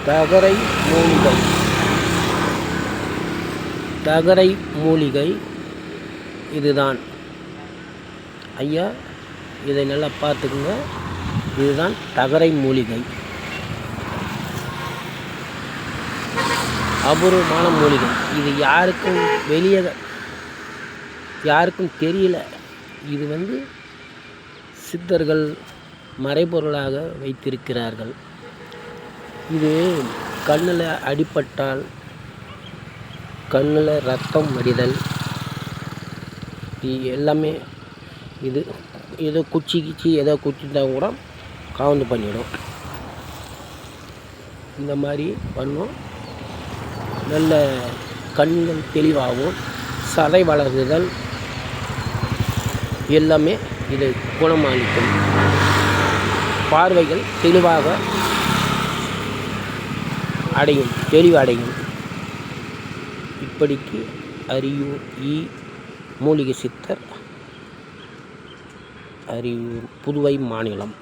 தகரை மூலிகை. தகரை மூலிகை இதுதான் ஐயா, இதை நல்லா பார்த்துக்குங்க. இதுதான் தகரை மூலிகை. அபூர்வமான மூலிகை. இது யாருக்கும் வெளியே யாருக்கும் தெரியல. இது சித்தர்கள் மறைபொருளாக வைத்திருக்கிறார்கள். இது கண்ணில் அடிபட்டால், கண்ணில் ரத்தம் வடிதல், எல்லாமே இது ஏதோ குச்சி ஏதோ குச்சிட்டா கூட காவந்து பண்ணிடும். இந்த மாதிரி பண்ணும். நல்ல கண்கள் தெளிவாகும், சதை வளருதல் எல்லாமே இதை குணமளிக்கும். பார்வைகள் தெளிவாக அடையும், தெளிவடையும். இப்படிக்கு அரியூர் மூலிகை சித்தர், அரியூர், புதுவை மாநிலம்.